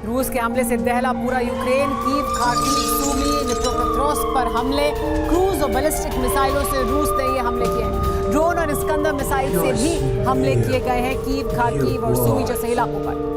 रूस के हमले से दहला पूरा यूक्रेन। कीव, खार्किव, सूमी, डिनिप्रोपेट्रोव्स्क पर हमले। क्रूज और बैलिस्टिक मिसाइलों से रूस ने ये हमले किए हैं। ड्रोन और इस्कंदर मिसाइल से भी हमले किए गए हैं कीव, खार्किव और सूमी जैसे इलाकों पर।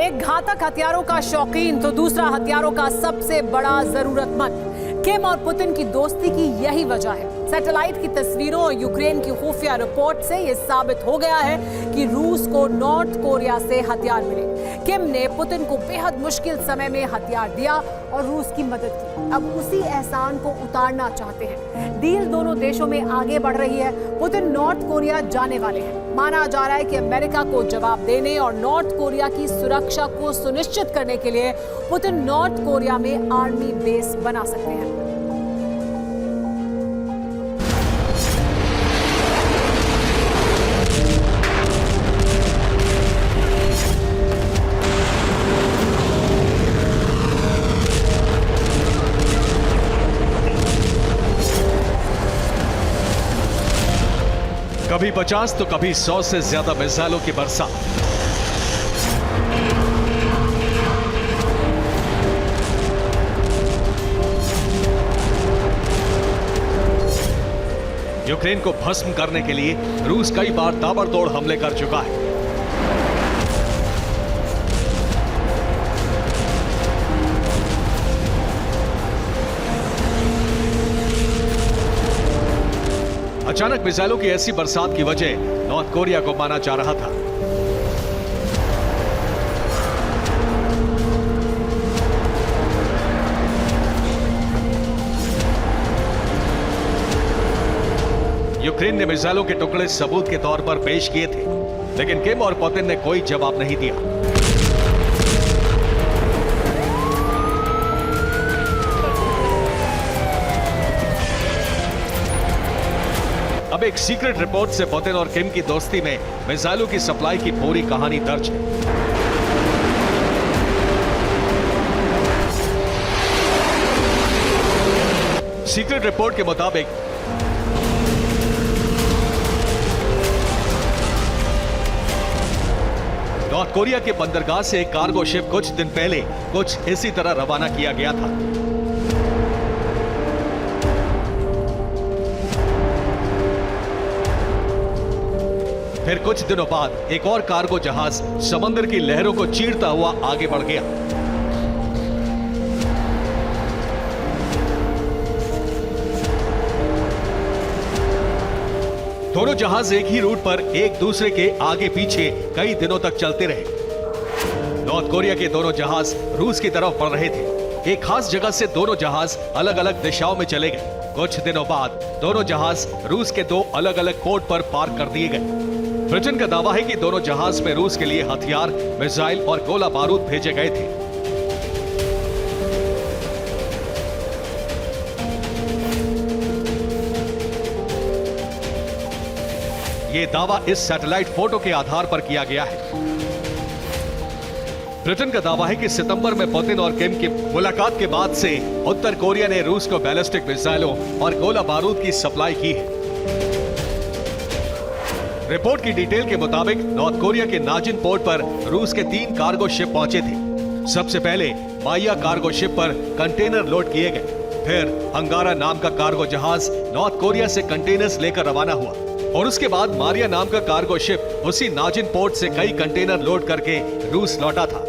एक घातक हथियारों का शौकीन तो दूसरा हथियारों का सबसे बड़ा जरूरतमंद। किम और पुतिन की दोस्ती की यही वजह है। सैटेलाइट की तस्वीरों और यूक्रेन की खुफिया रिपोर्ट से यह साबित हो गया है कि रूस को नॉर्थ कोरिया से हथियार मिले। किम ने पुतिन को बेहद मुश्किल समय में हथियार दिया और रूस की मदद की। अब उसी एहसान को उतारना चाहते हैं। डील दोनों देशों में आगे बढ़ रही है। पुतिन नॉर्थ कोरिया जाने वाले हैं। माना जा रहा है कि अमेरिका को जवाब देने और नॉर्थ कोरिया की सुरक्षा को सुनिश्चित करने के लिए पुतिन नॉर्थ कोरिया में आर्मी बेस बना सकते हैं। कभी 50 तो कभी 100 से ज्यादा मिसाइलों की बरसात। यूक्रेन को भस्म करने के लिए रूस कई बार ताबड़तोड़ हमले कर चुका है। अचानक मिसाइलों की ऐसी बरसात की वजह नॉर्थ कोरिया को माना जा रहा था। यूक्रेन ने मिसाइलों के टुकड़े सबूत के तौर पर पेश किए थे, लेकिन किम और पुतिन ने कोई जवाब नहीं दिया। अब एक सीक्रेट रिपोर्ट से पुतिन और किम की दोस्ती में मिसाइलों की सप्लाई की पूरी कहानी दर्ज है। सीक्रेट रिपोर्ट के मुताबिक नॉर्थ कोरिया के बंदरगाह से एक कार्गो शिप कुछ दिन पहले कुछ इसी तरह रवाना किया गया था। फिर कुछ दिनों बाद एक और कार्गो जहाज समंदर की लहरों को चीरता हुआ आगे बढ़ गया। दोनों जहाज एक ही रूट पर एक दूसरे के आगे पीछे कई दिनों तक चलते रहे। नॉर्थ कोरिया के दोनों जहाज रूस की तरफ बढ़ रहे थे। एक खास जगह से दोनों जहाज अलग अलग दिशाओं में चले गए। कुछ दिनों बाद दोनों जहाज रूस के दो अलग अलग पोर्ट पर पार्क कर दिए गए। ब्रिटेन का दावा है कि दोनों जहाज में रूस के लिए हथियार, मिसाइल और गोला बारूद भेजे गए थे। यह दावा इस सैटेलाइट फोटो के आधार पर किया गया है। ब्रिटेन का दावा है कि सितंबर में पुतिन और किम की मुलाकात के बाद से उत्तर कोरिया ने रूस को बैलिस्टिक मिसाइलों और गोला बारूद की सप्लाई की है। रिपोर्ट की डिटेल के मुताबिक नॉर्थ कोरिया के नाजिन पोर्ट पर रूस के 3 कार्गो शिप पहुंचे थे। सबसे पहले माया कार्गो शिप पर कंटेनर लोड किए गए। फिर अंगारा नाम का कार्गो जहाज नॉर्थ कोरिया से कंटेनर्स लेकर रवाना हुआ और उसके बाद मारिया नाम का कार्गो शिप उसी नाजिन पोर्ट से कई कंटेनर लोड करके रूस लौटा था।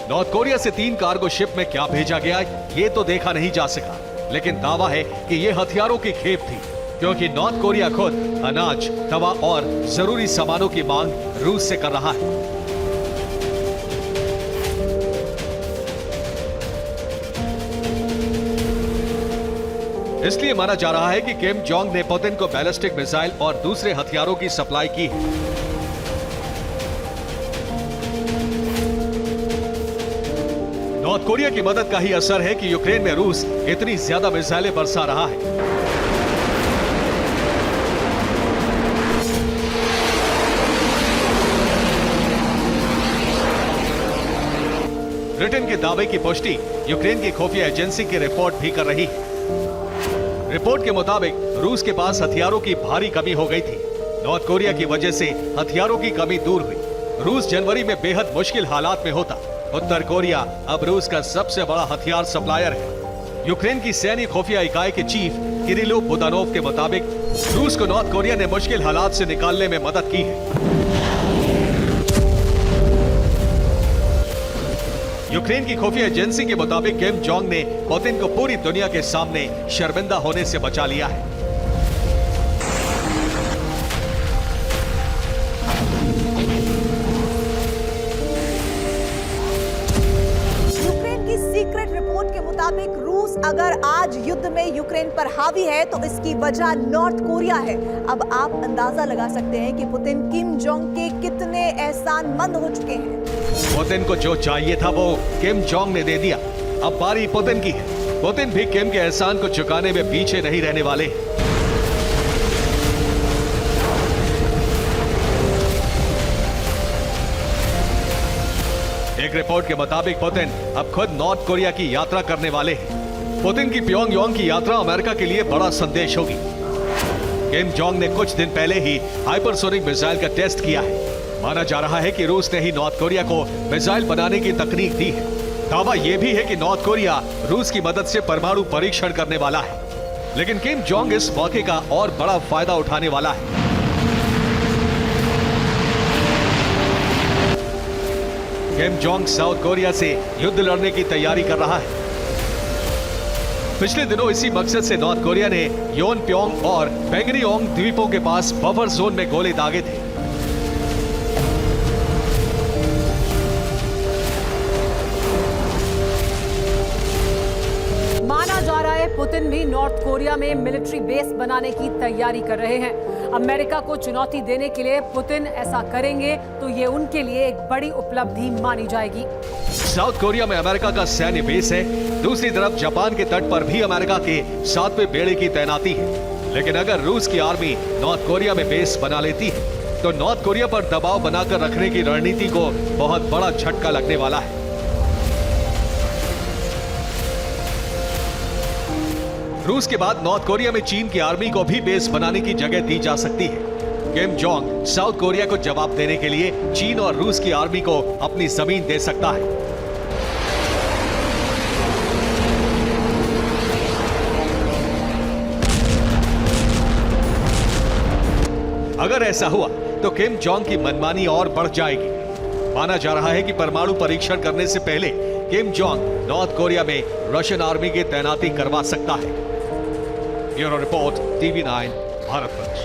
नॉर्थ कोरिया से 3 कार्गो शिप में क्या भेजा गया ये तो देखा नहीं जा सका, लेकिन दावा है कि ये हथियारों की खेप थी, क्योंकि नॉर्थ कोरिया खुद अनाज, दवा और जरूरी सामानों की मांग रूस से कर रहा है। इसलिए माना जा रहा है कि किम जोंग ने पुतिन को बैलिस्टिक मिसाइल और दूसरे हथियारों की सप्लाई की है। नॉर्थ कोरिया की मदद का ही असर है कि यूक्रेन में रूस इतनी ज्यादा मिसाइलें बरसा रहा है। ब्रिटेन के दावे की पुष्टि यूक्रेन की खुफिया एजेंसी की रिपोर्ट भी कर रही है। रिपोर्ट के मुताबिक रूस के पास हथियारों की भारी कमी हो गई थी। नॉर्थ कोरिया की वजह से हथियारों की कमी दूर हुई। रूस जनवरी में बेहद मुश्किल हालात में होता। उत्तर कोरिया अब रूस का सबसे बड़ा हथियार सप्लायर है। यूक्रेन की सैन्य खुफिया इकाई के चीफ किरिलो बुदानोव के मुताबिक रूस को नॉर्थ कोरिया ने मुश्किल हालात से निकालने में मदद की है। यूक्रेन की खुफिया एजेंसी के मुताबिक किम जोंग ने पुतिन को पूरी दुनिया के सामने शर्मिंदा होने से बचा लिया है। यूक्रेन की सीक्रेट रिपोर्ट के मुताबिक रूस अगर आज युद्ध में यूक्रेन पर हावी है तो इसकी वजह नॉर्थ कोरिया है। अब आप अंदाजा लगा सकते हैं कि पुतिन किम जोंग के कितने एहसानमंद हो चुके हैं। पुतिन को जो चाहिए था वो किम जोंग ने दे दिया। अब बारी पुतिन की है। पुतिन भी किम के एहसान को चुकाने में पीछे नहीं रहने वाले। एक रिपोर्ट के मुताबिक पुतिन अब खुद नॉर्थ कोरिया की यात्रा करने वाले हैं। पुतिन की प्योंगयांग की यात्रा अमेरिका के लिए बड़ा संदेश होगी। किम जोंग ने कुछ दिन पहले ही हाइपरसोनिक मिसाइल का टेस्ट किया है। माना जा रहा है कि रूस ने ही नॉर्थ कोरिया को मिसाइल बनाने की तकनीक दी है। दावा यह भी है कि नॉर्थ कोरिया रूस की मदद से परमाणु परीक्षण करने वाला है। लेकिन किम जोंग इस मौके का और बड़ा फायदा उठाने वाला है। किम जोंग साउथ कोरिया से युद्ध लड़ने की तैयारी कर रहा है। पिछले दिनों इसी मकसद से नॉर्थ कोरिया ने योनप्योंग और बेंगरियोंग द्वीपों के पास बफर जोन में गोले दागे थे। माना जा रहा है पुतिन भी नॉर्थ कोरिया में मिलिट्री बेस बनाने की तैयारी कर रहे हैं। अमेरिका को चुनौती देने के लिए पुतिन ऐसा करेंगे तो ये उनके लिए एक बड़ी उपलब्धि मानी जाएगी। साउथ कोरिया में अमेरिका का सैन्य बेस है। दूसरी तरफ जापान के तट पर भी अमेरिका के 7वें बेड़े की तैनाती है। लेकिन अगर रूस की आर्मी नॉर्थ कोरिया में बेस बना लेती है तो नॉर्थ कोरिया पर दबाव बनाकर रखने की रणनीति को बहुत बड़ा झटका लगने वाला है। रूस के बाद नॉर्थ कोरिया में चीन की आर्मी को भी बेस बनाने की जगह दी जा सकती है। किम जोंग साउथ कोरिया को जवाब देने के लिए चीन और रूस की आर्मी को अपनी जमीन दे सकता है। अगर ऐसा हुआ तो किम जोंग की मनमानी और बढ़ जाएगी। माना जा रहा है कि परमाणु परीक्षण करने से पहले किम जोंग नॉर्थ कोरिया में रशियन आर्मी की तैनाती करवा सकता है। Bureau report, TV9, Bharatvarsh.